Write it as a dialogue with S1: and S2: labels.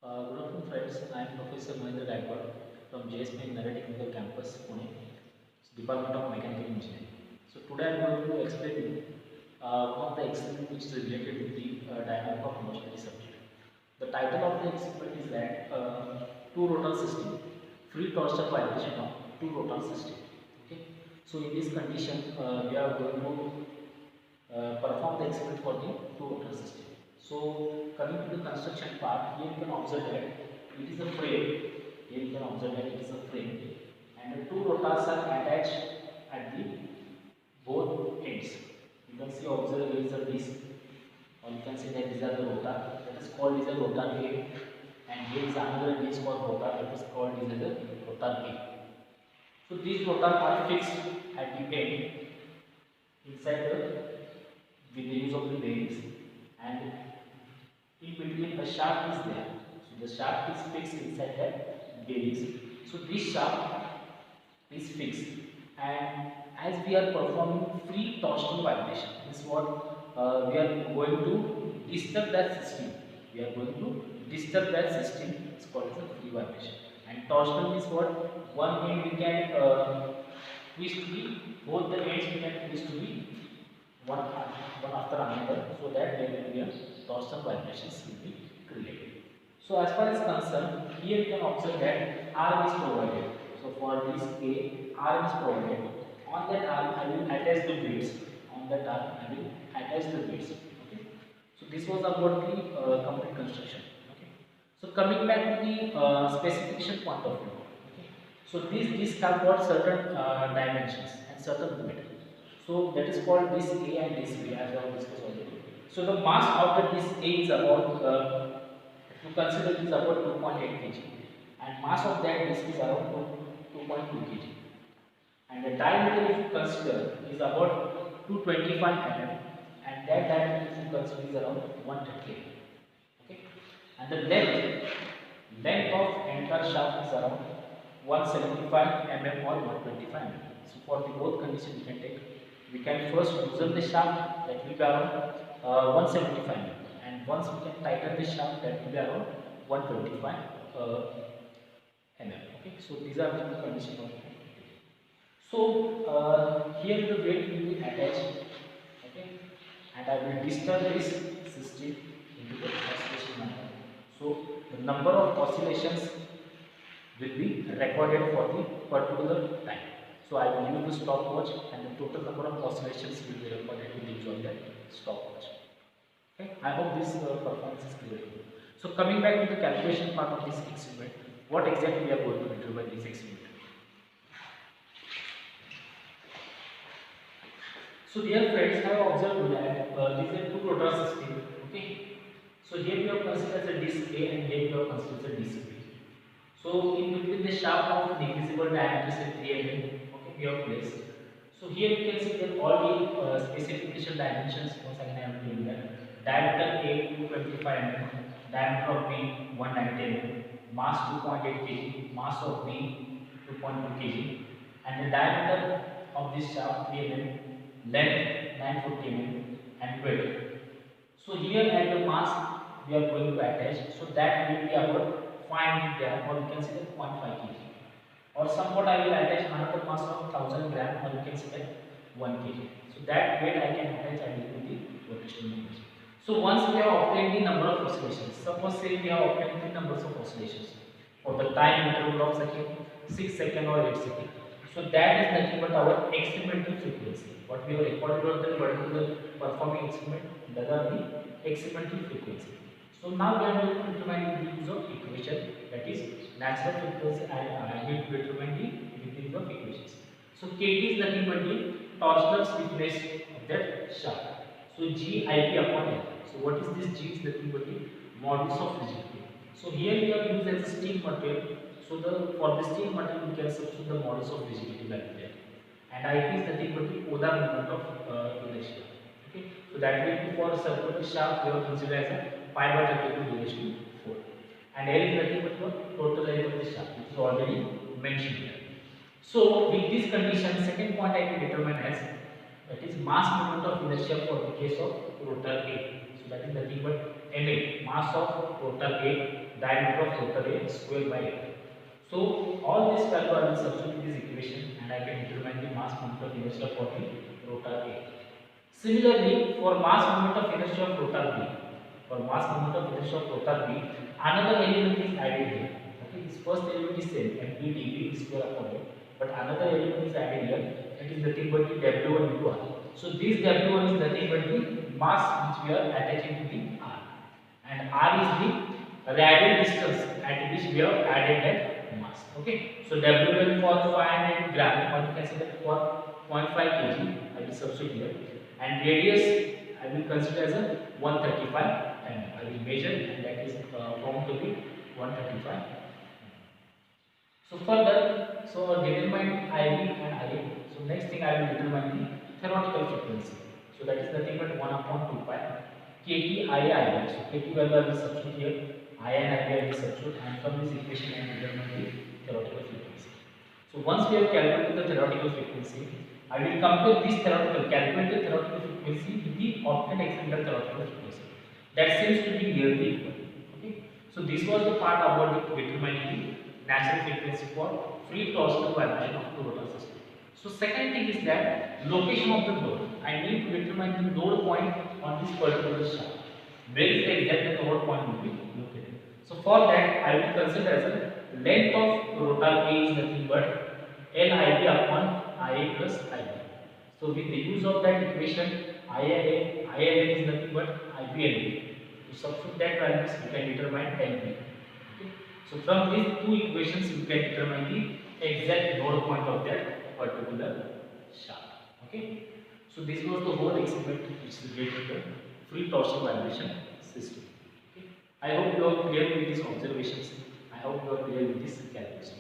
S1: Good afternoon, friends. I am Professor Mahendra Gaikwad from JSP Nare Technical Campus, Pune, Department of Mechanical Engineering. So today I am going to explain you one of the experiments which is related with the dynamic of motion subject. The title of the experiment is that two rotor system, free torsion vibration of two rotor system. Okay. So in this condition, we are going to perform the experiment for the two rotor system. So coming to the construction part, here you can observe that it is a frame. Here you can observe that it is a frame, and the two rotors are attached at the both ends. You can see observe here is a disc, or you can say that these are the rotor. That is called is a rotor A, and here is another disc called rotor. That is called is a rotor B. So these rotors are fixed at the end inside with the use of the bearings, and in between a shaft is there. So the shaft is fixed inside that bearings. So this shaft is fixed, and as we are performing free torsional vibration, this is what we are going to disturb that system. We are going to disturb that system. It's called as a free vibration. And torsional is what? One end we can twist to be, both the ends we can twist to be one after another, so that there will be a torsion vibrations will be created. So as far as concerned, here you can observe that arm is provided. So for this A, arm is provided. On that arm, I will attach the beads. On that arm, I will attach the beads. Okay. So this was about the complete construction. Okay. So coming back to the specification point of view. Okay. So these discs have got certain dimensions and certain limits. So that is called disc A and disc B, as I have discussed already. So the mass of the disc A is about, if you consider it is about 2.8 kg, and mass of that disc is around 2.2 kg. And the diameter, if you consider, is about 225 mm, and that diameter, if you consider, is around 130 mm. Okay, and the length of entire shaft is around 175 mm or 125 mm. So for the both conditions, we can take. We can first loosen the shaft, that will be around 175 mm, and once we can tighten the shaft, that will be around 125 mm. Okay, so these are the two conditions of it. So here the weight will be attached. Okay, and I will disturb this system into the oscillation number. So the number of oscillations will be recorded for the particular time. So I will use the stopwatch, and the total number of oscillations will be recorded with the use of that stopwatch. Okay, I hope this performance is clear to you. So coming back to the calculation part of this experiment, what exactly we are going to do by this experiment? So dear friends, I have observed that this is a two rotor system. Okay, so here we have considered a disc A, and here we have considered a disc B. So in between the shaft of negligible diameter, say 3 mm, okay, we have placed. So here you can see that all the specification dimensions. Once again, I have given that diameter A 225 mm, diameter of B 190 mm, mass 2.8 kg, mass of B 2.2 kg, and the diameter of this shaft 3 mm, length 940 mm, and weight. So here at the mass we are going to attach, so that will be about 500 gram, or you can say that 0.5 kg. Or somewhat I will attach another mass of 1000 gram, or you can say that 1 kg. So that weight I can attach and it will be rotational numbers. So once we have obtained the number of oscillations, suppose say we have obtained the numbers of oscillations for the time interval of second, 6 second or 8 second. So that is nothing but our experimental frequency. What we have recorded on the particular performing experiment, that are the experimental frequency. So now we are going to determine the use of equation, that is natural frequency, and I will determine the use of equations. So Kt is nothing but the torsional stiffness of that shaft. So GIP upon L. So what is this G is nothing but the modulus of rigidity. So here we have used as a steel material. So for the steel material we can substitute the modulus of rigidity value there. And IP is nothing but the polar moment of inertia. Okay. So that will be for circular shaft we have considered as a pi by 32 raised to 4. And L is nothing but the total area of the shaft, which is already mentioned here. So with this condition, second point I can determine as, that is mass moment of inertia for the case of rotor A. So that is nothing but ma, mass of rotor A, diameter of rotor A square by A. So all this value I will substitute this equation and I can determine the mass moment of inertia for the rotor A. Similarly, for mass moment of inertia of rotor B, another element is added here. Okay, this first element is same, mp dv square upon A, but another element is added here. That is nothing but the W1 into R. So this W1 is nothing but the mass which we are attaching to the R, and R is the radial distance at which we have added that mass. Okay, so W1 for 500 gram, or you can say that for 0.5 kg, I will substitute here, and radius I will consider as a 135 mm. I will measure, and that is found to be 135 mm. So further, so determine IB and IA. So next thing I will determine the theoretical frequency. So that is nothing but 1 upon 2 pi kT IA IB. So kT value I will substitute here, IA and IB I will substitute, and from this equation I will determine the theoretical frequency. So once we have calculated the theoretical frequency, I will compare this calculated theoretical frequency with the obtained experimental theoretical frequency. That seems to be nearly equal. Okay. So this was the part about the determining the natural frequency for free torsional vibration of the rotor system. So second thing is that location of the node. I need to determine the node point on this particular shaft. Where is the exact node point will be located. So for that I will consider as a length of rotor A is nothing but LIB upon IA plus IB. So with the use of that equation, IA is nothing but IB. To substitute that values, we can determine LB. Okay. So from these two equations, we can determine the exact node point of that particular shaft. Okay. So this was the whole experiment which is related to the free torsional vibration system. Okay. I hope you are clear with these observations. I hope you are clear with this calculation.